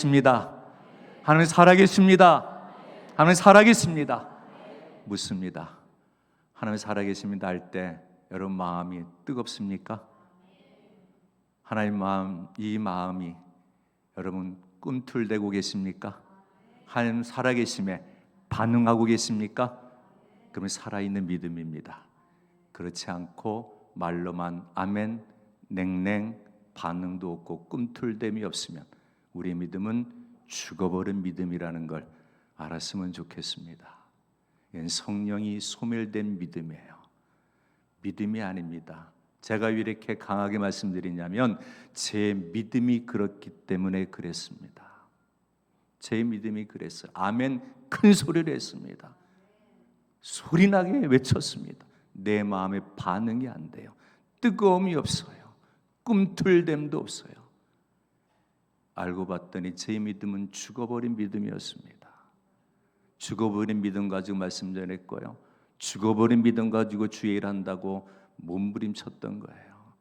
살아계십니다. 하나님 살아계십니다. 하나님 살아계십니다. 묻습니다. 하나님 살아계십니다 할 때 여러분 마음이 뜨겁습니까? 하나님 마음, 이 마음이 여러분 꿈틀대고 계십니까? 하나님 살아계심에 반응하고 계십니까? 그러면 살아있는 믿음입니다. 그렇지 않고 말로만 아멘, 냉랭, 반응도 없고 꿈틀댐이 없으면 우리의 믿음은 죽어버린 믿음이라는 걸 알았으면 좋겠습니다. 이건 성령이 소멸된 믿음이에요. 믿음이 아닙니다. 제가 왜 이렇게 강하게 말씀드리냐면 제 믿음이 그렇기 때문에 그랬습니다. 제 믿음이 그랬어요. 아멘 큰 소리를 했습니다. 소리나게 외쳤습니다. 내 마음에 반응이 안 돼요. 뜨거움이 없어요. 꿈틀댐도 없어요. 알고 봤더니 제 믿음은 죽어버린 믿음이었습니다. 죽어버린 믿음 가지고 말씀 전했고요. 죽어버린 믿음 가지고 주의 일 한다고 몸부림쳤던 거예요.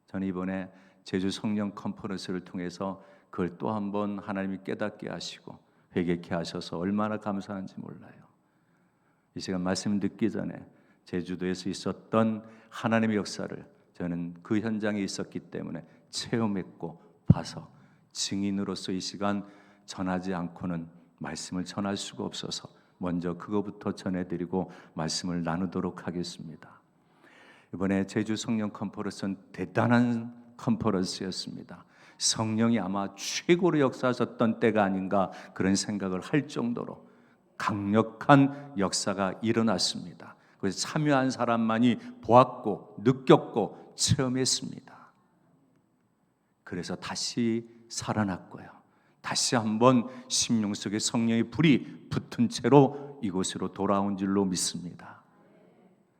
저는 이번에 제주 성령 컨퍼런스를 통해서 그걸 또 한 번 하나님이 깨닫게 하시고 회개케 하셔서 얼마나 감사한지 몰라요. 이 시간 말씀 듣기 전에 제주도에서 있었던 하나님의 역사를 저는 그 현장에 있었기 때문에 체험했고 봐서 증인으로서 이 시간 전하지 않고는 말씀을 전할 수가 없어서 먼저 그거부터 전해드리고 말씀을 나누도록 하겠습니다. 이번에 제주 성령 컨퍼런스는 대단한 컨퍼런스였습니다. 성령이 아마 최고로 역사하셨던 때가 아닌가 그런 생각을 할 정도로 강력한 역사가 일어났습니다. 그래서 참여한 사람만이 보았고 느꼈고 체험했습니다. 그래서 다시 살아났고요. 다시 한번 심령 속에 성령의 불이 붙은 채로 이곳으로 돌아온 줄로 믿습니다.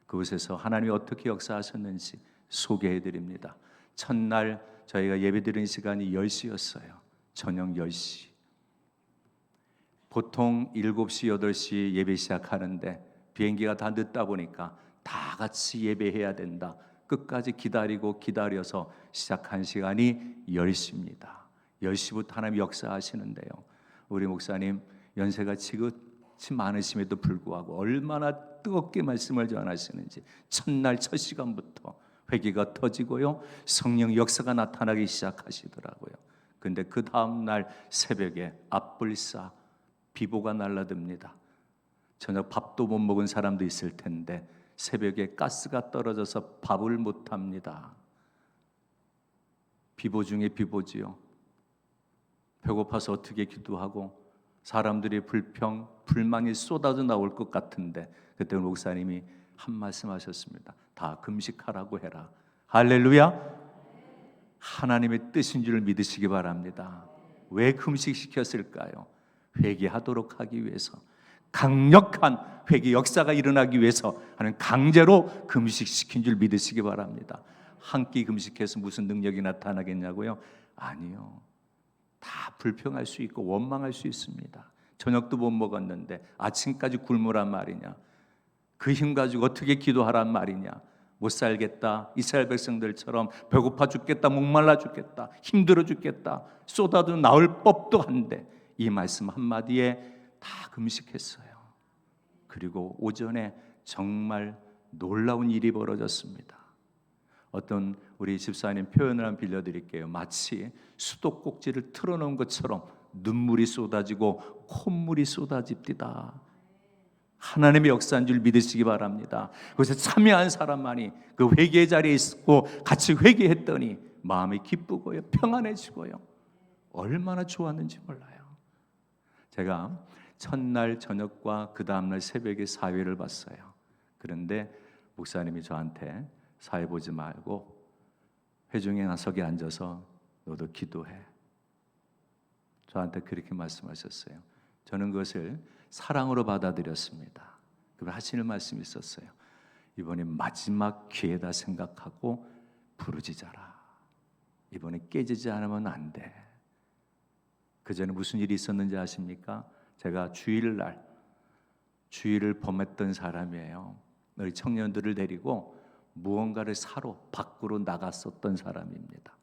그곳에서 하나님이 어떻게 역사하셨는지 소개해드립니다. 첫날 저희가 예배드리는 시간이 10시였어요. 저녁 10시. 보통 7시, 8시 예배 시작하는데 비행기가 다 늦다 보니까 다 같이 예배해야 된다. 끝까지 기다려서 시작한 시간이 10시입니다. 10시부터 하나님 역사하시는데요. 우리 목사님 연세가 지긋이 많으심에도 불구하고 얼마나 뜨겁게 말씀을 전하시는지 첫날 첫 시간부터 회개가 터지고요. 성령 역사가 나타나기 시작하시더라고요. 근데 그 다음날 새벽에 앞불싸 비보가 날라듭니다. 저녁 밥도 못 먹은 사람도 있을 텐데 새벽에 가스가 떨어져서 밥을 못 합니다. 비보 중에 비보지요. 배고파서 어떻게 기도하고 사람들이 불만이 쏟아져 나올 것 같은데 그때 목사님이 한 말씀 하셨습니다. 다 금식하라고 해라. 할렐루야. 하나님의 뜻인 줄 믿으시기 바랍니다. 왜 금식시켰을까요? 회개하도록 하기 위해서, 강력한 회개 역사가 일어나기 위해서 하는 강제로 금식시킨 줄 믿으시기 바랍니다. 한 끼 금식해서 무슨 능력이 나타나겠냐고요? 아니요. 다 불평할 수 있고 원망할 수 있습니다. 저녁도 못 먹었는데 아침까지 굶으란 말이냐? 그 힘 가지고 어떻게 기도하란 말이냐? 못 살겠다. 이스라엘 백성들처럼 배고파 죽겠다, 목말라 죽겠다, 힘들어 죽겠다, 쏟아도 나올 법도 한데 이 말씀 한마디에 다 금식했어요. 그리고 오전에 정말 놀라운 일이 벌어졌습니다. 어떤 우리 집사님 표현을 한번 빌려드릴게요. 마치 수도꼭지를 틀어놓은 것처럼 눈물이 쏟아지고 콧물이 쏟아집니다. 하나님의 역사인 줄 믿으시기 바랍니다. 그래서 참여한 사람만이 그 회개의 자리에 있고 같이 회개했더니 마음이 기쁘고요, 평안해지고요, 얼마나 좋았는지 몰라요. 제가 첫날 저녁과 그 다음날 새벽에 사회를 봤어요. 그런데 목사님이 저한테 사회 보지 말고 회중의 나석에 앉아서 너도 기도해. 저한테 그렇게 말씀하셨어요. 저는 그것을 사랑으로 받아들였습니다. 그럼 하시는 말씀이 있었어요. 이번에 마지막 기회다 생각하고 부르짖어라. 이번에 깨지지 않으면 안 돼. 그 전에 무슨 일이 있었는지 아십니까? 제가 주일날 주일을 범했던 사람이에요. 우리 청년들을 데리고 무언가를 사러 밖으로 나갔었던 사람입니다.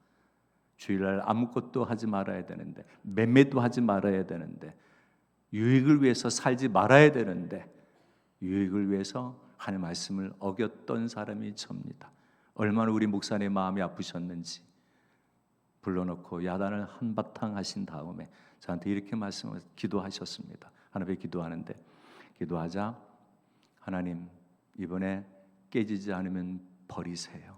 주일날 아무것도 하지 말아야 되는데, 매매도 하지 말아야 되는데, 유익을 위해서 살지 말아야 되는데, 유익을 위해서 하나님의 말씀을 어겼던 사람이 접니다. 얼마나 우리 목사님의 마음이 아프셨는지 불러놓고 야단을 한바탕 하신 다음에 저한테 이렇게 말씀을 기도하셨습니다. 하나님께 기도하는데, 기도하자 하나님 이번에 깨지지 않으면 버리세요.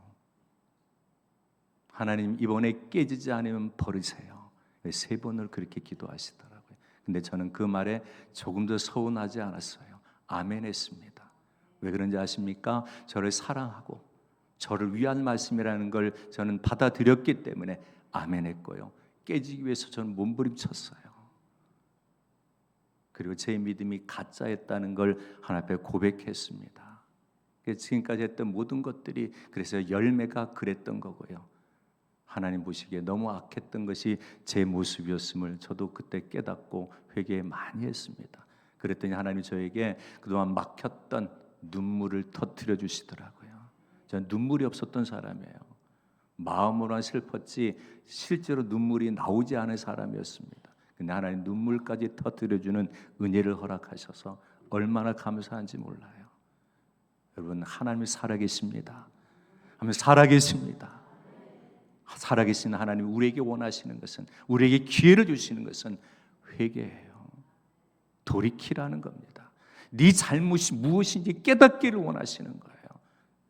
하나님 이번에 깨지지 않으면 버리세요. 3번을 그렇게 기도하시더라고요. 근데 저는 그 말에 조금 더 서운하지 않았어요. 아멘 했습니다. 왜 그런지 아십니까? 저를 사랑하고 저를 위한 말씀이라는 걸 저는 받아들였기 때문에 아멘 했고요. 깨지기 위해서 저는 몸부림쳤어요. 그리고 제 믿음이 가짜였다는 걸 하나님 앞에 고백했습니다. 지금까지 했던 모든 것들이 그래서 열매가 그랬던 거고요. 하나님 보시기에 너무 악했던 것이 제 모습이었음을 저도 그때 깨닫고 회개 많이 했습니다. 그랬더니 하나님이 저에게 그동안 막혔던 눈물을 터뜨려 주시더라고요. 저는 눈물이 없었던 사람이에요. 마음으로만 슬펐지 실제로 눈물이 나오지 않은 사람이었습니다. 근데 하나님 눈물까지 터뜨려주는 은혜를 허락하셔서 얼마나 감사한지 몰라요. 여러분, 하나님이 살아계십니다. 하면 살아계십니다. 살아계신 하나님이 우리에게 원하시는 것은, 우리에게 기회를 주시는 것은 회개예요. 돌이키라는 겁니다. 네 잘못이 무엇인지 깨닫기를 원하시는 거예요.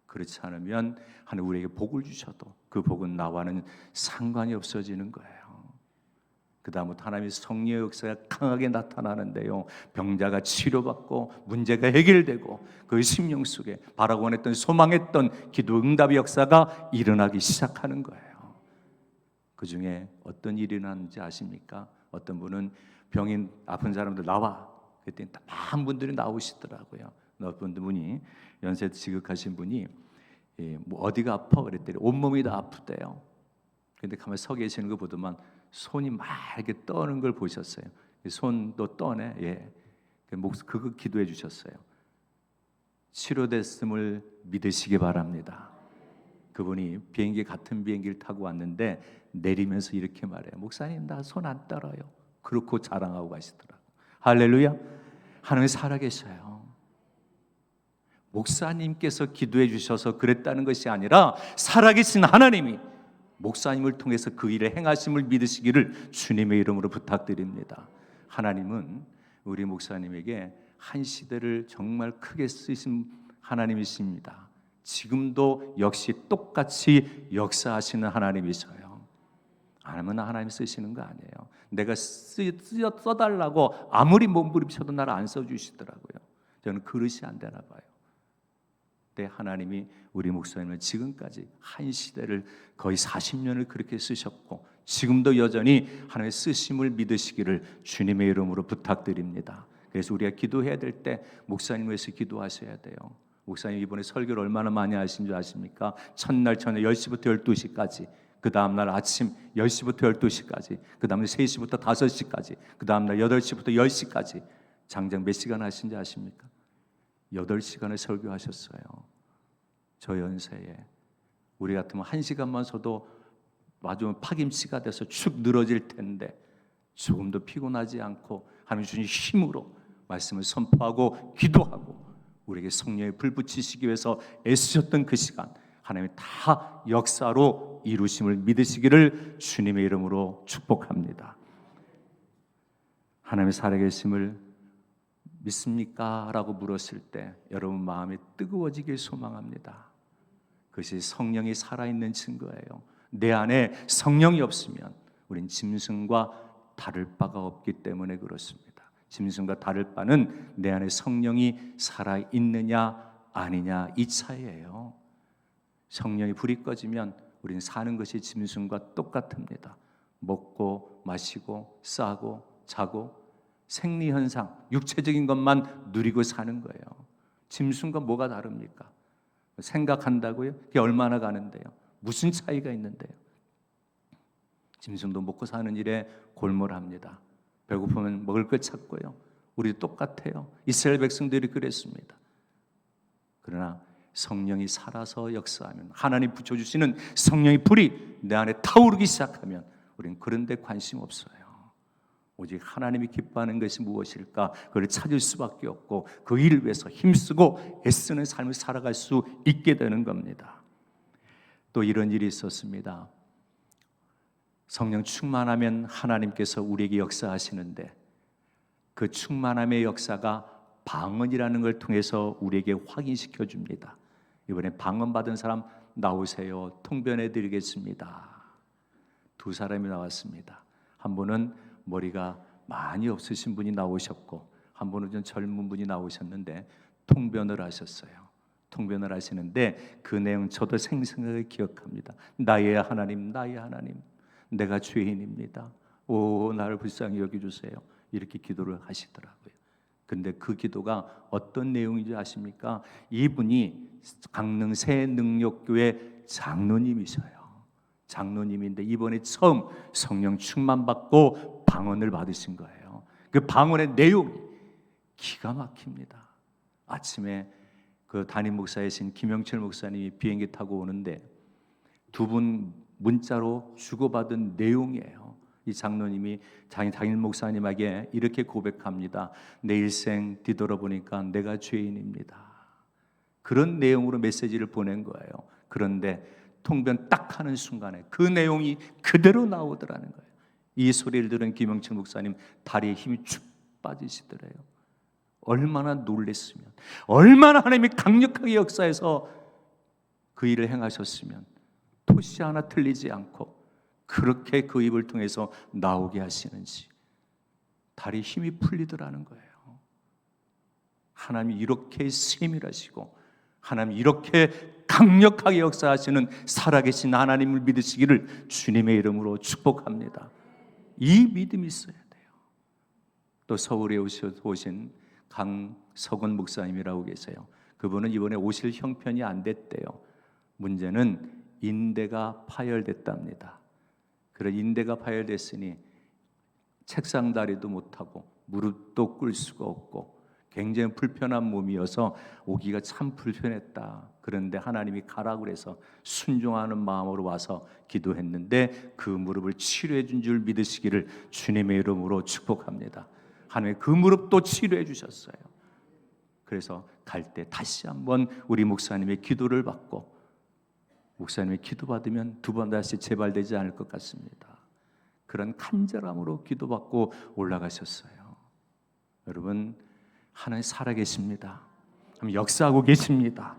그렇지 않으면 하나님 우리에게 복을 주셔도 그 복은 나와는 상관이 없어지는 거예요. 그 다음부터 하나님의 성령의 역사가 강하게 나타나는데요, 병자가 치료받고 문제가 해결되고 그 심령 속에 바라고 원했던 소망했던 기도 응답의 역사가 일어나기 시작하는 거예요. 그 중에 어떤 일이 일어나는지 아십니까? 어떤 분은 병인 아픈 사람들 나와, 그랬더니 많은 분들이 나오시더라고요. 어떤 분이 연세 지극하신 분이 뭐 어디가 아파 그랬더니 온몸이 다 아프대요. 근데 가만히 서 계시는 거 보더만 손이 막 이렇게 떠는 걸 보셨어요. 손도 떠네. 예. 그거 기도해 주셨어요. 치료됐음을 믿으시기 바랍니다. 그분이 같은 비행기를 타고 왔는데 내리면서 이렇게 말해요. 목사님, 나 손 안 떨어요. 그렇고 자랑하고 가시더라고요. 할렐루야. 하나님이 살아계셔요. 목사님께서 기도해 주셔서 그랬다는 것이 아니라 살아계신 하나님이 목사님을 통해서 그 일을 행하심을 믿으시기를 주님의 이름으로 부탁드립니다. 하나님은 우리 목사님에게 한 시대를 정말 크게 쓰신 하나님이십니다. 지금도 역시 똑같이 역사하시는 하나님이셔요. 하나님은 하나님 쓰시는 거 아니에요. 내가 써달라고 아무리 몸부림쳐도 나를 안 써주시더라고요. 저는 그릇이 안 되나 봐요. 때 하나님이 우리 목사님을 지금까지 한 시대를 거의 40년을 그렇게 쓰셨고 지금도 여전히 하나님의 쓰심을 믿으시기를 주님의 이름으로 부탁드립니다. 그래서 우리가 기도해야 될 때 목사님 위해서 기도하셔야 돼요. 목사님 이번에 설교를 얼마나 많이 하신 줄 아십니까? 첫날 저녁 10시부터 12시까지, 그 다음날 아침 10시부터 12시까지, 그 다음날 3시부터 5시까지, 그 다음날 8시부터 10시까지 장장 몇 시간 하신지 아십니까? 8시간을 설교하셨어요. 저 연세에. 우리 같으면 1시간만 서도 아주 파김치가 돼서 축 늘어질 텐데 조금도 피곤하지 않고 하나님 주신 힘으로 말씀을 선포하고 기도하고 우리에게 성령의 불 붙이시기 위해서 애쓰셨던 그 시간, 하나님이 다 역사로 이루심을 믿으시기를 주님의 이름으로 축복합니다. 하나님의 살아계심을 믿습니까? 라고 물었을 때 여러분 마음이 뜨거워지길 소망합니다. 그것이 성령이 살아있는 증거예요. 내 안에 성령이 없으면 우린 짐승과 다를 바가 없기 때문에 그렇습니다. 짐승과 다를 바는 내 안에 성령이 살아있느냐 아니냐 이 차이예요. 성령이 불이 꺼지면 우린 사는 것이 짐승과 똑같습니다. 먹고 마시고 싸고 자고 생리현상, 육체적인 것만 누리고 사는 거예요. 짐승과 뭐가 다릅니까? 생각한다고요? 그게 얼마나 가는데요? 무슨 차이가 있는데요? 짐승도 먹고 사는 일에 골몰합니다. 배고프면 먹을 걸 찾고요. 우리도 똑같아요. 이스라엘 백성들이 그랬습니다. 그러나 성령이 살아서 역사하면, 하나님 붙여주시는 성령의 불이 내 안에 타오르기 시작하면 우리는 그런 데 관심 없어요. 오직 하나님이 기뻐하는 것이 무엇일까? 그걸 찾을 수밖에 없고 그 일을 위해서 힘쓰고 애쓰는 삶을 살아갈 수 있게 되는 겁니다. 또 이런 일이 있었습니다. 성령 충만하면 하나님께서 우리에게 역사하시는데 그 충만함의 역사가 방언이라는 걸 통해서 우리에게 확인시켜 줍니다. 이번에 방언 받은 사람 나오세요. 통변해 드리겠습니다. 두 사람이 나왔습니다. 한 분은 머리가 많이 없으신 분이 나오셨고 한 분은 좀 젊은 분이 나오셨는데 통변을 하셨어요. 통변을 하시는데 그 내용 저도 생생하게 기억합니다. 나의 하나님, 나의 하나님, 내가 죄인입니다. 오, 나를 불쌍히 여겨주세요. 이렇게 기도를 하시더라고요. 근데 그 기도가 어떤 내용인지 아십니까? 이분이 강릉 새능력교회 장로님이셔요. 장로님인데 이번에 처음 성령 충만받고 방언을 받으신 거예요. 그 방언의 내용이 기가 막힙니다. 아침에 그 담임 목사이신 김영철 목사님이 비행기 타고 오는데 두 분 문자로 주고받은 내용이에요. 이 장로님이 당일 목사님에게 이렇게 고백합니다. 내 일생 뒤돌아보니까 내가 죄인입니다. 그런 내용으로 메시지를 보낸 거예요. 그런데 통변 딱 하는 순간에 그 내용이 그대로 나오더라는 거예요. 이 소리를 들은 김영철 목사님 다리에 힘이 쭉 빠지시더래요. 얼마나 놀랬으면, 얼마나 하나님이 강력하게 역사해서 그 일을 행하셨으면 토시 하나 틀리지 않고 그렇게 그 입을 통해서 나오게 하시는지 다리 힘이 풀리더라는 거예요. 하나님이 이렇게 세밀하시고 하나님이 이렇게 강력하게 역사하시는 살아계신 하나님을 믿으시기를 주님의 이름으로 축복합니다. 이 믿음이 있어야 돼요. 또 서울에 오신 강석원 목사님이라고 계세요. 그분은 이번에 오실 형편이 안 됐대요. 문제는 인대가 파열됐답니다. 그런 인대가 파열됐으니 책상 다리도 못하고 무릎도 꿇을 수가 없고 굉장히 불편한 몸이어서 오기가 참 불편했다. 그런데 하나님이 가라고 그래서 순종하는 마음으로 와서 기도했는데 그 무릎을 치료해 준 줄 믿으시기를 주님의 이름으로 축복합니다. 하나님 그 무릎도 치료해 주셨어요. 그래서 갈 때 다시 한번 우리 목사님의 기도를 받고 목사님의 기도 받으면 두 번 다시 재발되지 않을 것 같습니다. 그런 간절함으로 기도받고 올라가셨어요. 여러분 하나님 살아계십니다. 역사하고 계십니다.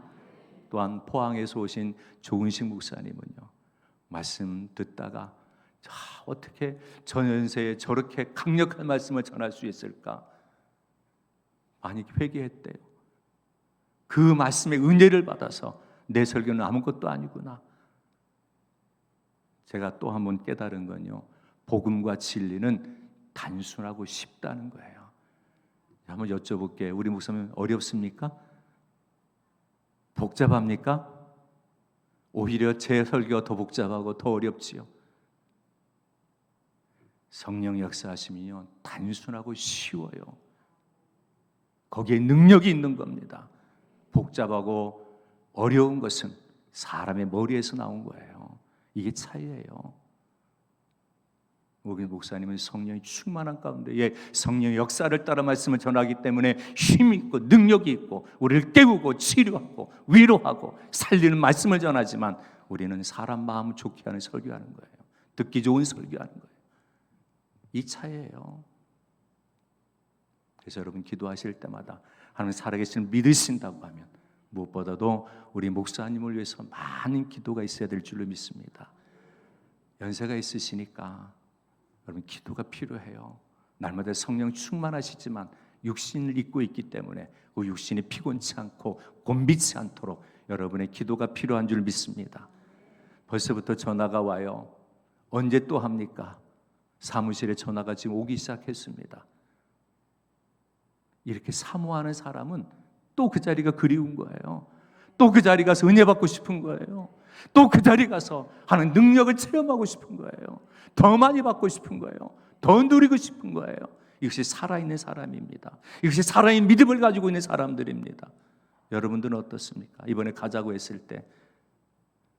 또한 포항에서 오신 조은식 목사님은요, 말씀 듣다가 어떻게 저 연세에 저렇게 강력한 말씀을 전할 수 있을까 많이 회개했대요. 그 말씀의 은혜를 받아서 내 설교는 아무것도 아니구나. 제가 또 한 번 깨달은 건요, 복음과 진리는 단순하고 쉽다는 거예요. 한번 여쭤볼게요. 우리 목사님 어렵습니까? 복잡합니까? 오히려 제 설교가 더 복잡하고 더 어렵지요. 성령 역사하시면요 단순하고 쉬워요. 거기에 능력이 있는 겁니다. 복잡하고 어려운 것은 사람의 머리에서 나온 거예요. 이게 차이예요. 우리 목사님은 성령이 충만한 가운데 성령의 역사를 따라 말씀을 전하기 때문에 힘이 있고 능력이 있고 우리를 깨우고 치료하고 위로하고 살리는 말씀을 전하지만 우리는 사람 마음을 좋게 하는 설교하는 거예요. 듣기 좋은 설교하는 거예요. 이 차이예요. 그래서 여러분 기도하실 때마다 하나님 살아계신 믿으신다고 하면 무엇보다도 우리 목사님을 위해서 많은 기도가 있어야 될 줄로 믿습니다. 연세가 있으시니까 여러분 기도가 필요해요. 날마다 성령 충만하시지만 육신을 입고 있기 때문에 그 육신이 피곤치 않고 곤비치 않도록 여러분의 기도가 필요한 줄 믿습니다. 벌써부터 전화가 와요. 언제 또 합니까? 사무실에 전화가 지금 오기 시작했습니다. 이렇게 사모하는 사람은 또 그 자리가 그리운 거예요. 또 그 자리 가서 은혜 받고 싶은 거예요. 또 그 자리 가서 하는 능력을 체험하고 싶은 거예요. 더 많이 받고 싶은 거예요. 더 누리고 싶은 거예요. 이것이 살아있는 사람입니다. 이것이 살아있는 믿음을 가지고 있는 사람들입니다. 여러분들은 어떻습니까? 이번에 가자고 했을 때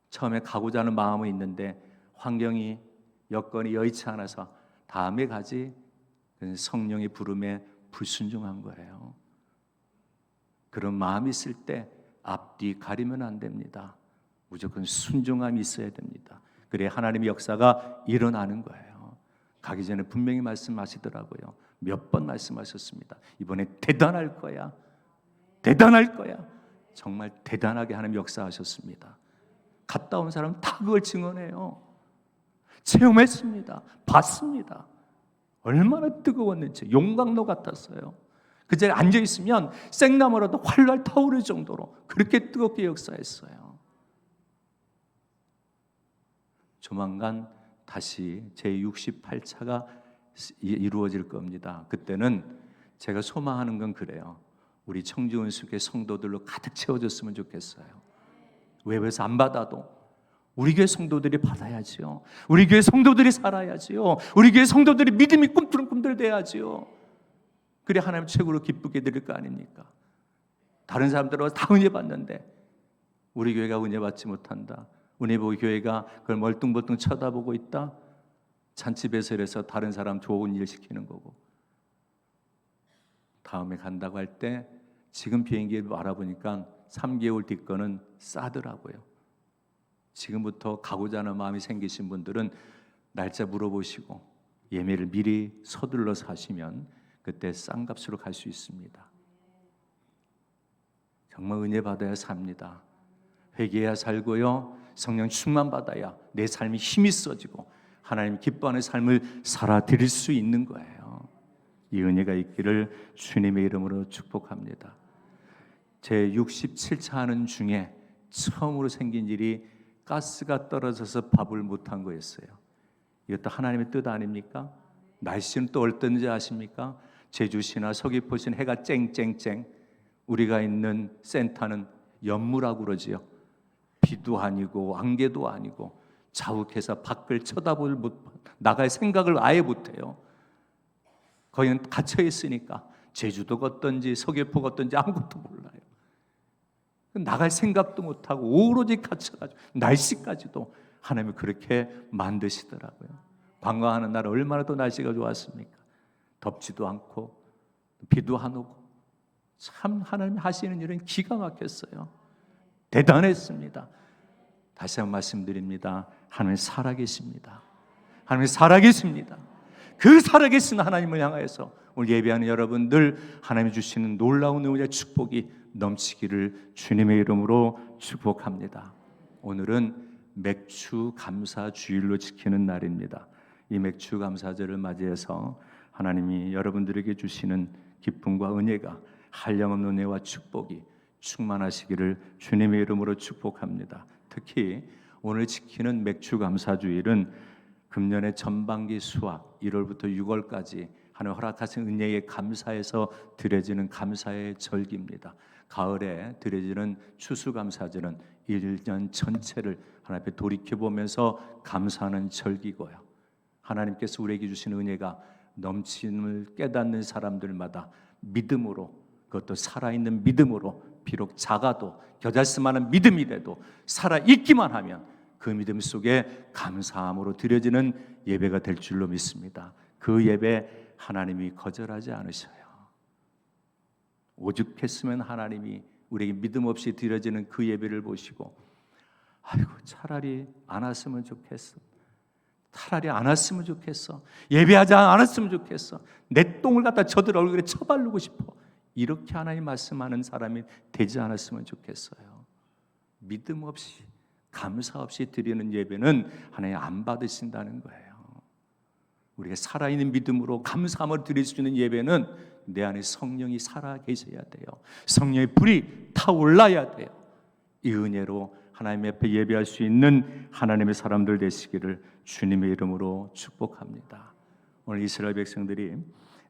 처음에 가고자 하는 마음은 있는데 환경이 여건이 여의치 않아서 다음에 가지, 성령의 부름에 불순종한 거예요. 그런 마음이 있을 때 앞뒤 가리면 안 됩니다. 무조건 순종함이 있어야 됩니다. 그래야 하나님의 역사가 일어나는 거예요. 가기 전에 분명히 말씀하시더라고요. 몇 번 말씀하셨습니다. 이번에 대단할 거야. 대단할 거야. 정말 대단하게 하나님 역사하셨습니다. 갔다 온 사람은 다 그걸 증언해요. 체험했습니다. 봤습니다. 얼마나 뜨거웠는지 용광로 같았어요. 그 자리에 앉아있으면 생나무라도 활활 타오를 정도로 그렇게 뜨겁게 역사했어요. 조만간 다시 제68차가 이루어질 겁니다. 그때는 제가 소망하는 건 그래요. 우리 청주은숙의 성도들로 가득 채워졌으면 좋겠어요. 외부에서 안 받아도 우리 교회 성도들이 받아야지요. 우리 교회 성도들이 살아야지요. 우리 교회 성도들이 믿음이 꿈틀꿈틀 돼야지요. 그래 하나님 최고로 기쁘게 드릴 거 아닙니까? 다른 사람들은 다 은혜 받는데 우리 교회가 은혜 받지 못한다. 은혜 보고 교회가 그걸 멀뚱멀뚱 쳐다보고 있다. 잔치 배설해서 다른 사람 좋은 일 시키는 거고. 다음에 간다고 할 때 지금 비행기를 알아보니까 3개월 뒤 거는 싸더라고요. 지금부터 가고자 하는 마음이 생기신 분들은 날짜 물어보시고 예매를 미리 서둘러서 하시면 그때 싼 값으로 갈 수 있습니다. 정말 은혜 받아야 삽니다. 회개해야 살고요. 성령 충만 받아야 내 삶이 힘이 있어지고 하나님 기뻐하는 삶을 살아드릴 수 있는 거예요. 이 은혜가 있기를 주님의 이름으로 축복합니다. 제 67차 하는 중에 처음으로 생긴 일이 가스가 떨어져서 밥을 못한 거였어요. 이것도 하나님의 뜻 아닙니까? 날씨는 또 어떤지 아십니까? 제주시나 서귀포시는 해가 쨍쨍쨍. 우리가 있는 센터는 연무라고 그러지요. 비도 아니고 안개도 아니고 자욱해서 밖을 나갈 생각을 아예 못해요. 거기는 갇혀 있으니까 제주도가 어떤지 서귀포가 어떤지 아무것도 몰라요. 나갈 생각도 못하고 오로지 갇혀가지고 날씨까지도 하나님이 그렇게 만드시더라고요. 관광하는 날 얼마나 또 날씨가 좋았습니까? 덥지도 않고 비도 안 오고 참 하나님 하시는 일은 기가 막혔어요. 대단했습니다. 다시 한번 말씀드립니다. 하나님 살아계십니다. 하나님 살아계십니다. 그 살아계신 하나님을 향하여서 오늘 예배하는 여러분들 하나님이 주시는 놀라운 은혜의 축복이 넘치기를 주님의 이름으로 축복합니다. 오늘은 맥주 감사 주일로 지키는 날입니다. 이 맥주 감사절을 맞이해서 하나님이 여러분들에게 주시는 기쁨과 은혜가 한량없는 은혜와 축복이 충만하시기를 주님의 이름으로 축복합니다. 특히 오늘 지키는 맥주 감사 주일은 금년의 전반기 수학 1월부터 6월까지 하나님 허락하신 은혜에 감사해서 드려지는 감사의 절기입니다. 가을에 드려지는 추수감사절은 1년 전체를 하나님 앞에 돌이켜보면서 감사하는 절기고요. 하나님께서 우리에게 주신 은혜가 넘침을 깨닫는 사람들마다 믿음으로, 그것도 살아있는 믿음으로, 비록 작아도 겨잘스만한 믿음이라도 살아있기만 하면 그 믿음 속에 감사함으로 드려지는 예배가 될 줄로 믿습니다. 그 예배 하나님이 거절하지 않으셔요. 오죽했으면 하나님이 우리에게 믿음 없이 드려지는 그 예배를 보시고 아이고 차라리 안 왔으면 좋겠어. 차라리 안 왔으면 좋겠어. 예배하지 않았으면 좋겠어. 내 똥을 갖다 저들 얼굴에 쳐바르고 싶어. 이렇게 하나님 말씀하는 사람이 되지 않았으면 좋겠어요. 믿음 없이 감사 없이 드리는 예배는 하나님 안 받으신다는 거예요. 우리가 살아있는 믿음으로 감사함을 드릴 수 있는 예배는 내 안에 성령이 살아 계셔야 돼요. 성령의 불이 타올라야 돼요. 이 은혜로 하나님 앞에 예배할 수 있는 하나님의 사람들 되시기를 주님의 이름으로 축복합니다. 오늘 이스라엘 백성들이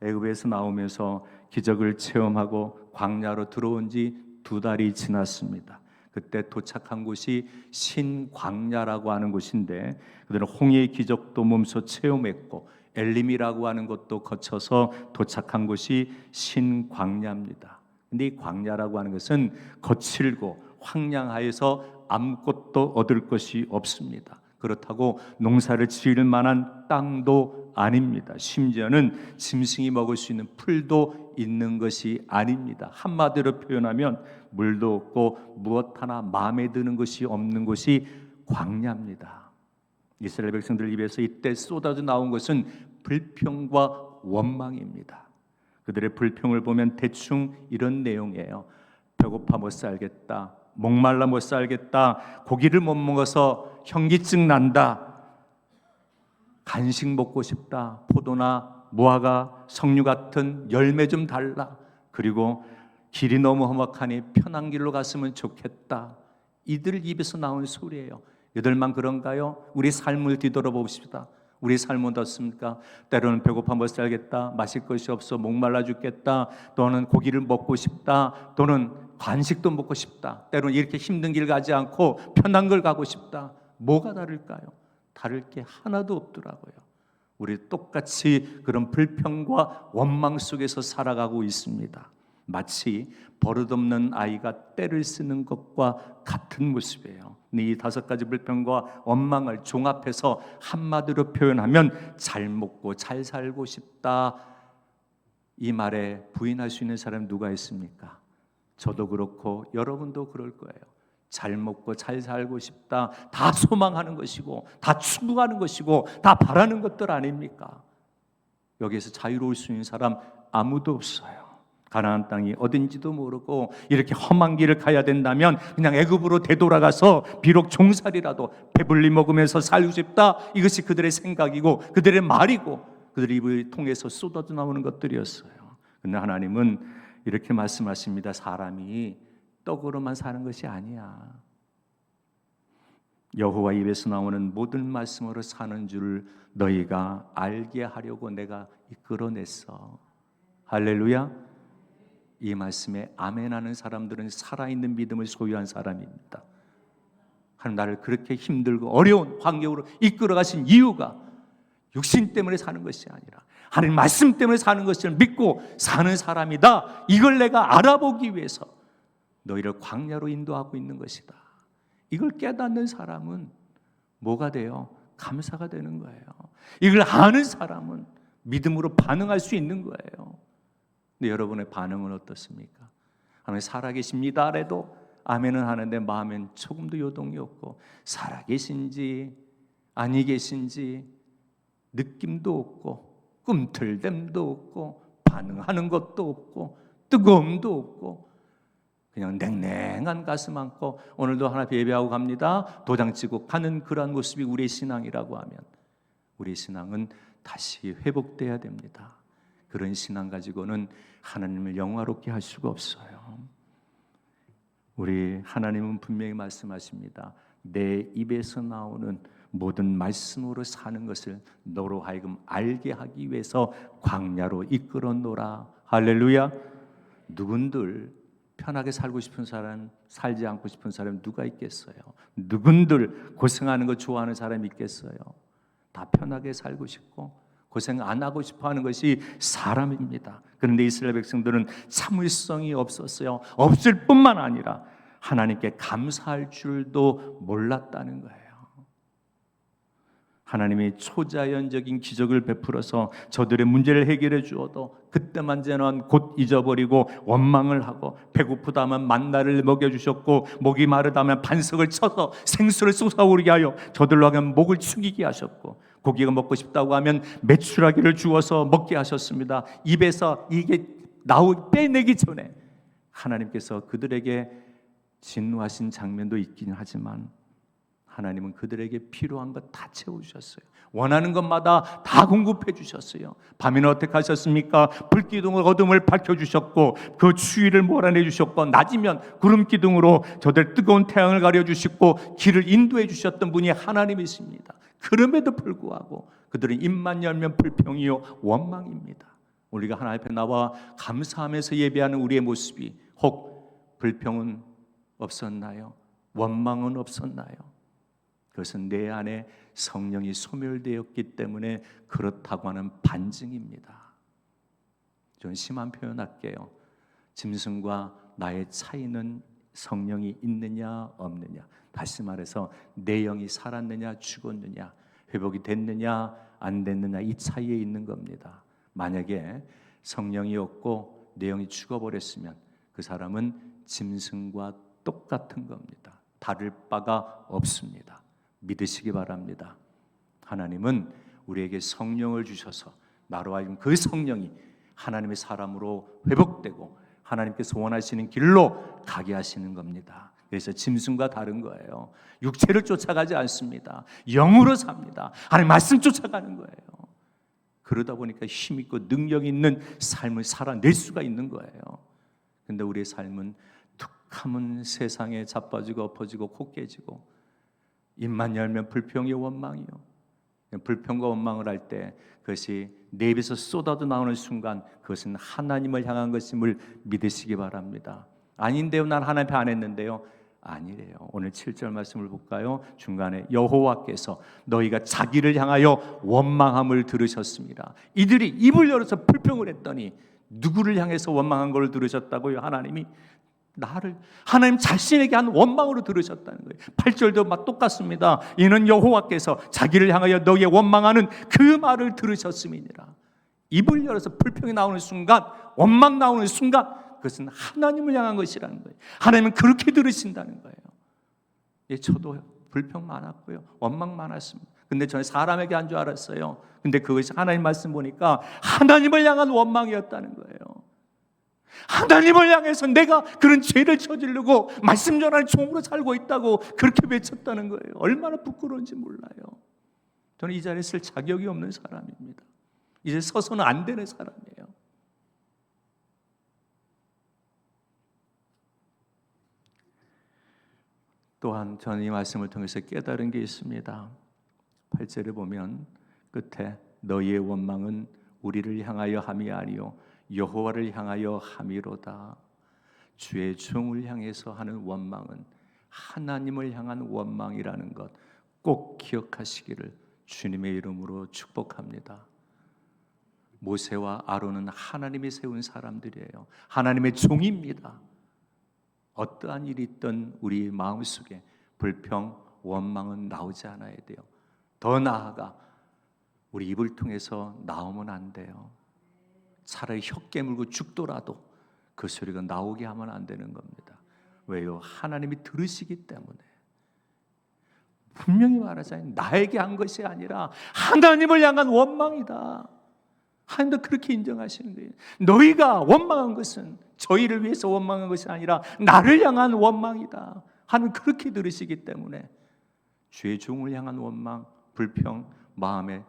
애굽에서 나오면서 기적을 체험하고 광야로 들어온 지 2달이 지났습니다. 그때 도착한 곳이 신광야라고 하는 곳인데 그들은 홍해의 기적도 몸소 체험했고 엘림이라고 하는 곳도 거쳐서 도착한 곳이 신광야입니다. 근데 이 광야라고 하는 것은 거칠고 황량하여서 아무것도 얻을 것이 없습니다. 그렇다고 농사를 지을 만한 땅도 아닙니다. 심지어는 짐승이 먹을 수 있는 풀도 있는 것이 아닙니다. 한마디로 표현하면 물도 없고 무엇 하나 마음에 드는 것이 없는 곳이 광야입니다. 이스라엘 백성들 입에서 이때 쏟아져 나온 것은 불평과 원망입니다. 그들의 불평을 보면 대충 이런 내용이에요. 배고파 못 살겠다. 목말라 못 살겠다. 고기를 못 먹어서 현기증 난다. 간식 먹고 싶다. 포도나 무화과, 석류 같은 열매 좀 달라. 그리고 길이 너무 험악하니 편한 길로 갔으면 좋겠다. 이들 입에서 나온 소리예요. 이들만 그런가요? 우리 삶을 뒤돌아봅시다. 우리 삶은 어떻습니까? 때로는 배고파 못 살겠다. 마실 것이 없어 목말라 죽겠다. 또는 고기를 먹고 싶다. 또는 간식도 먹고 싶다. 때로는 이렇게 힘든 길 가지 않고 편한 걸 가고 싶다. 뭐가 다를까요? 다를 게 하나도 없더라고요. 우리 똑같이 그런 불평과 원망 속에서 살아가고 있습니다. 마치 버릇없는 아이가 때를 쓰는 것과 같은 모습이에요. 이 5가지 불평과 원망을 종합해서 한마디로 표현하면 잘 먹고 잘 살고 싶다. 이 말에 부인할 수 있는 사람 누가 있습니까? 저도 그렇고 여러분도 그럴 거예요. 잘 먹고 잘 살고 싶다. 다 소망하는 것이고 다 추구하는 것이고 다 바라는 것들 아닙니까? 여기에서 자유로울 수 있는 사람 아무도 없어요. 가나안 땅이 어딘지도 모르고 이렇게 험한 길을 가야 된다면 그냥 애굽으로 되돌아가서 비록 종살이라도 배불리 먹으면서 살고 싶다. 이것이 그들의 생각이고 그들의 말이고 그들의 입을 통해서 쏟아져 나오는 것들이었어요. 그런데 하나님은 이렇게 말씀하십니다. 사람이 떡으로만 사는 것이 아니야. 여호와 입에서 나오는 모든 말씀으로 사는 줄을 너희가 알게 하려고 내가 이끌어냈어. 할렐루야. 이 말씀에 아멘하는 사람들은 살아있는 믿음을 소유한 사람입니다. 하나님 나를 그렇게 힘들고 어려운 환경으로 이끌어 가신 이유가 육신 때문에 사는 것이 아니라 하나님 말씀 때문에 사는 것을 믿고 사는 사람이다. 이걸 내가 알아보기 위해서 너희를 광야로 인도하고 있는 것이다. 이걸 깨닫는 사람은 뭐가 돼요? 감사가 되는 거예요. 이걸 아는 사람은 믿음으로 반응할 수 있는 거예요. 근데 여러분의 반응은 어떻습니까? 하나님 살아계십니다 해도 아멘은 하는데 마음엔 조금도 요동이 없고 살아계신지 아니 계신지 느낌도 없고 꿈틀댐도 없고 반응하는 것도 없고 뜨거움도 없고 그냥 냉랭한 가슴 안고 오늘도 하나 예배하고 갑니다. 도장 찍고 가는 그러한 모습이 우리의 신앙이라고 하면 우리의 신앙은 다시 회복돼야 됩니다. 그런 신앙 가지고는 하나님을 영화롭게 할 수가 없어요. 우리 하나님은 분명히 말씀하십니다. 내 입에서 나오는 모든 말씀으로 사는 것을 너로 하여금 알게 하기 위해서 광야로 이끌어노라. 할렐루야. 누군들 편하게 살고 싶은 사람, 살지 않고 싶은 사람 누가 있겠어요? 누군들 고생하는 거 좋아하는 사람이 있겠어요? 다 편하게 살고 싶고 고생 안 하고 싶어 하는 것이 사람입니다. 그런데 이스라엘 백성들은 참을성이 없었어요. 없을 뿐만 아니라 하나님께 감사할 줄도 몰랐다는 거예요. 하나님이 초자연적인 기적을 베풀어서 저들의 문제를 해결해 주어도 그때만 되면 곧 잊어버리고 원망을 하고 배고프다면 만나를 먹여주셨고 목이 마르다면 반석을 쳐서 생수를 쏟아오르게 하여 저들로 하여금 목을 축이게 하셨고 고기가 먹고 싶다고 하면 메추라기를 주어서 먹게 하셨습니다. 입에서 이게 빼내기 전에 하나님께서 그들에게 진노하신 장면도 있긴 하지만 하나님은 그들에게 필요한 것 다 채워주셨어요. 원하는 것마다 다 공급해 주셨어요. 밤에는 어떻게 하셨습니까? 불기둥으로 어둠을 밝혀주셨고 그 추위를 몰아내 주셨고 낮이면 구름기둥으로 저들 뜨거운 태양을 가려주시고 길을 인도해 주셨던 분이 하나님이십니다. 그럼에도 불구하고 그들은 입만 열면 불평이요 원망입니다. 우리가 하나님 앞에 나와 감사하면서 예배하는 우리의 모습이 혹 불평은 없었나요? 원망은 없었나요? 그것은 내 안에 성령이 소멸되었기 때문에 그렇다고 하는 반증입니다. 좀 심한 표현할게요. 짐승과 나의 차이는 성령이 있느냐 없느냐. 다시 말해서 내 영이 살았느냐 죽었느냐, 회복이 됐느냐 안 됐느냐, 이 차이에 있는 겁니다. 만약에 성령이 없고 내 영이 죽어버렸으면 그 사람은 짐승과 똑같은 겁니다. 다를 바가 없습니다. 믿으시기 바랍니다. 하나님은 우리에게 성령을 주셔서 나로 하여금 그 성령이 하나님의 사람으로 회복되고 하나님께서 원하시는 길로 가게 하시는 겁니다. 그래서 짐승과 다른 거예요. 육체를 쫓아가지 않습니다. 영으로 삽니다. 하나님 말씀 쫓아가는 거예요. 그러다 보니까 힘 있고 능력 있는 삶을 살아낼 수가 있는 거예요. 근데 우리의 삶은 툭하면 세상에 자빠지고 엎어지고 코 깨지고, 입만 열면 불평의 원망이요. 불평과 원망을 할 때 그것이 내 입에서 쏟아져 나오는 순간 그것은 하나님을 향한 것임을 믿으시기 바랍니다. 아닌데요, 난 하나님 앞에 안 했는데요. 아니래요. 오늘 7절 말씀을 볼까요? 중간에 여호와께서 너희가 자기를 향하여 원망함을 들으셨습니다. 이들이 입을 열어서 불평을 했더니 누구를 향해서 원망한 걸 들으셨다고요? 하나님이 나를, 하나님 자신에게 한 원망으로 들으셨다는 거예요. 8절도 막 똑같습니다. 이는 여호와께서 자기를 향하여 너희의 원망하는 그 말을 들으셨음이니라. 입을 열어서 불평이 나오는 순간, 원망 나오는 순간 그것은 하나님을 향한 것이라는 거예요. 하나님은 그렇게 들으신다는 거예요. 예, 저도 불평 많았고요, 원망 많았습니다. 근데 저는 사람에게 한 줄 알았어요. 근데 그것이 하나님 말씀 보니까 하나님을 향한 원망이었다는 거예요. 하나님을 향해서 내가 그런 죄를 저지르고 말씀 전하는 종으로 살고 있다고 그렇게 외쳤다는 거예요. 얼마나 부끄러운지 몰라요. 저는 이 자리에 쓸 자격이 없는 사람입니다. 이제 서서는 안 되는 사람이에요. 또한 저는 이 말씀을 통해서 깨달은 게 있습니다. 8절에 보면 끝에 너희의 원망은 우리를 향하여 함이 아니요 여호와를 향하여 함이로다. 주의 종을 향해서 하는 원망은 하나님을 향한 원망이라는 것 꼭 기억하시기를 주님의 이름으로 축복합니다. 모세와 아론은 하나님이 세운 사람들이에요. 하나님의 종입니다. 어떠한 일이 있든 우리 마음속에 불평, 원망은 나오지 않아야 돼요. 더 나아가 우리 입을 통해서 나오면 안 돼요. 차라리 혀 깨물고 죽더라도 그 소리가 나오게 하면 안 되는 겁니다. 왜요? 하나님이 들으시기 때문에. 분명히 말하자면 나에게 한 것이 아니라 하나님을 향한 원망이다. 하나님도 그렇게 인정하시는 거예요. 너희가 원망한 것은 저희를 위해서 원망한 것이 아니라 나를 향한 원망이다. 하나님 그렇게 들으시기 때문에 주의 종을 향한 원망, 불평, 마음에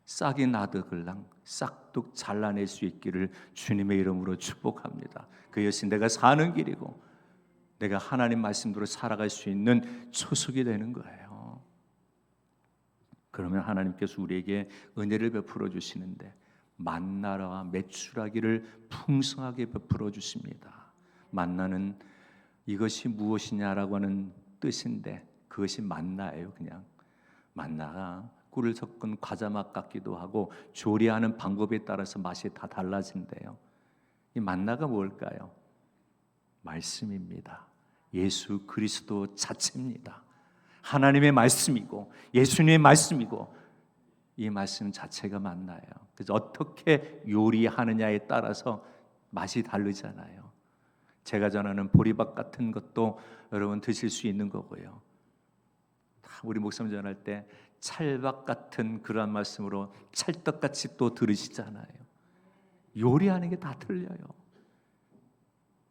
싹이 나득을랑 싹둑 잘라낼 수 있기를 주님의 이름으로 축복합니다. 그것이 내가 사는 길이고 내가 하나님 말씀대로 살아갈 수 있는 초석이 되는 거예요. 그러면 하나님께서 우리에게 은혜를 베풀어 주시는데 만나와 메추라기를 풍성하게 베풀어 주십니다. 만나는 이것이 무엇이냐라고 하는 뜻인데 그것이 만나예요. 그냥 만나가 꿀을 섞은 과자 맛 같기도 하고 조리하는 방법에 따라서 맛이 다 달라진대요. 이 만나가 뭘까요? 말씀입니다. 예수 그리스도 자체입니다. 하나님의 말씀이고 예수님의 말씀이고 이 말씀 자체가 만나요. 그래서 어떻게 요리하느냐에 따라서 맛이 다르잖아요. 제가 전하는 보리밥 같은 것도 여러분 드실 수 있는 거고요. 우리 목사님 전할 때 찰밥 같은 그러한 말씀으로 찰떡같이 또 들으시잖아요. 요리하는 게 다 틀려요.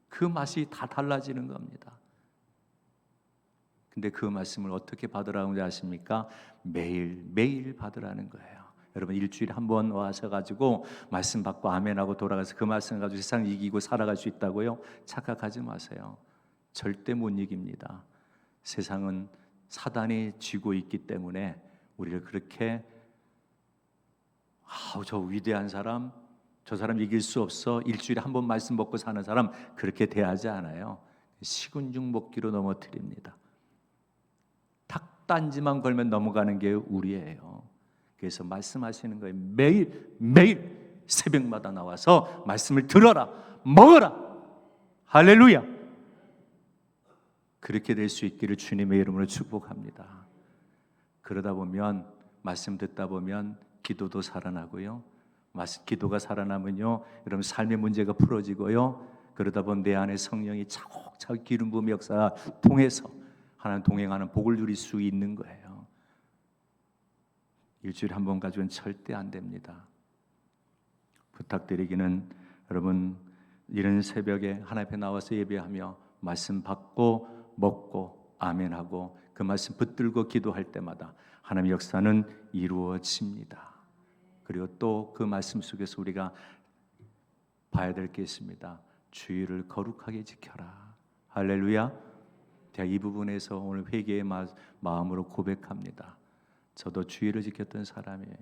그 맛이 다 달라지는 겁니다. 근데 그 말씀을 어떻게 받으라는 지 아십니까? 매일 받으라는 거예요. 여러분 일주일에 한 번 와셔가지고 말씀 받고 아멘하고 돌아가서 그 말씀 가지고 세상 이기고 살아갈 수 있다고요? 착각하지 마세요. 절대 못 이깁니다. 세상은 사단이 쥐고 있기 때문에 우리를 그렇게 저 위대한 사람, 저 사람 이길 수 없어, 일주일에 한 번 말씀 먹고 사는 사람 그렇게 대하지 않아요. 시군중 먹기로 넘어뜨립니다. 닭단지만 걸면 넘어가는 게 우리예요. 그래서 말씀하시는 거예요. 매일 새벽마다 나와서 말씀을 들어라, 먹어라. 할렐루야. 그렇게 될 수 있기를 주님의 이름으로 축복합니다. 그러다 보면 말씀 듣다 보면 기도도 살아나고요. 기도가 살아나면요, 여러분 삶의 문제가 풀어지고요. 그러다 보면 내 안에 성령이 차곡차곡 기름 부음 역사 통해서 하나님 동행하는 복을 누릴 수 있는 거예요. 일주일에 한 번 가지고는 절대 안 됩니다. 부탁드리기는 여러분 이런 새벽에 하나님 앞에 나와서 예배하며 말씀 받고 먹고 아멘하고 그 말씀 붙들고 기도할 때마다 하나님의 역사는 이루어집니다. 그리고 또 그 말씀 속에서 우리가 봐야 될 게 있습니다. 주의를 거룩하게 지켜라. 할렐루야. 제가 이 부분에서 오늘 회개의 마음으로 고백합니다. 저도 주의를 지켰던 사람이에요.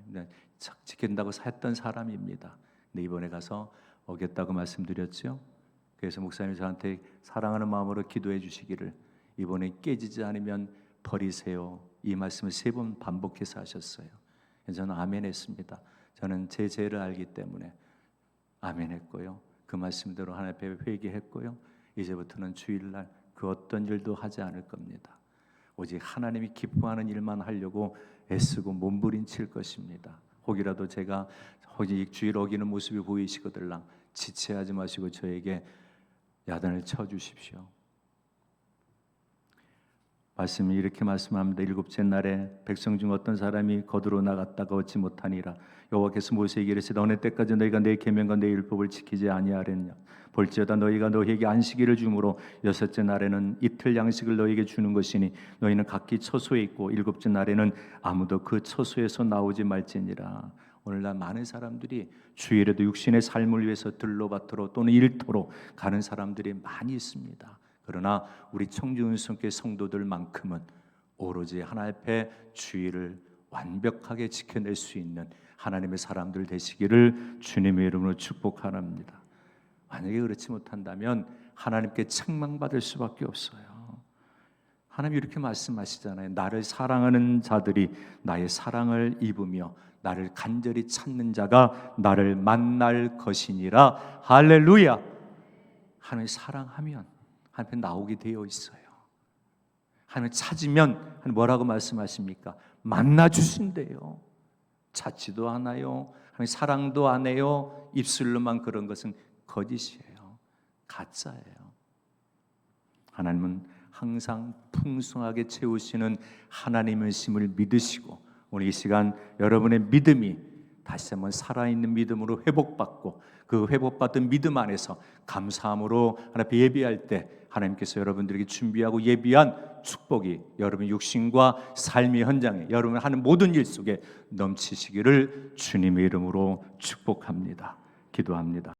지킨다고 했던 사람입니다. 근데 이번에 가서 어겼다고 말씀드렸죠. 그래서 목사님이 저한테 사랑하는 마음으로 기도해 주시기를 이번에 깨지지 않으면 버리세요. 이 말씀을 3번 반복해서 하셨어요. 저는 아멘했습니다. 저는 제 죄를 알기 때문에 아멘했고요. 그 말씀대로 하나님 앞에 회개했고요. 이제부터는 주일날 그 어떤 일도 하지 않을 겁니다. 오직 하나님이 기뻐하는 일만 하려고 애쓰고 몸부림칠 것입니다. 혹이라도 제가 주일 어기는 모습이 보이시거들랑 지체하지 마시고 저에게 야단을 쳐주십시오. 말씀이 이렇게 말씀합니다. 7째 날에 백성 중 어떤 사람이 거두로 나갔다가 얻지 못하니라. 여호와께서 모세에게 이르시되 어느 때까지 너희가 내 계명과 내 율법을 지키지 아니하랬냐. 볼지어다 너희가 너희에게 안식일을 주므로 6째 날에는 이틀 양식을 너희에게 주는 것이니 너희는 각기 처소에 있고 7째 날에는 아무도 그 처소에서 나오지 말지니라. 오늘날 많은 사람들이 주일에도 육신의 삶을 위해서 들로밭으로 또는 일터로 가는 사람들이 많이 있습니다. 그러나 우리 청주은성교회 성도들만큼은 오로지 하나님 앞에 주일을 완벽하게 지켜낼 수 있는 하나님의 사람들 되시기를 주님의 이름으로 축복합니다. 만약에 그렇지 못한다면 하나님께 책망받을 수밖에 없어요. 하나님이 이렇게 말씀하시잖아요. 나를 사랑하는 자들이 나의 사랑을 입으며 나를 간절히 찾는 자가 나를 만날 것이니라. 할렐루야. 하나님 사랑하면 하나님 나오게 되어 있어요. 하나님 찾으면 하나님 뭐라고 말씀하십니까? 만나 주신대요. 찾지도 않아요. 하나님 사랑도 안 해요. 입술로만 그런 것은 거짓이에요. 가짜예요. 하나님은 항상 풍성하게 채우시는 하나님이심을 믿으시고 오늘 이 시간 여러분의 믿음이 다시 한번 살아있는 믿음으로 회복받고 그 회복받은 믿음 안에서 감사함으로 하나님 앞에 예비할 때 하나님께서 여러분들에게 준비하고 예비한 축복이 여러분 육신과 삶의 현장에 여러분 하는 모든 일 속에 넘치시기를 주님의 이름으로 축복합니다. 기도합니다.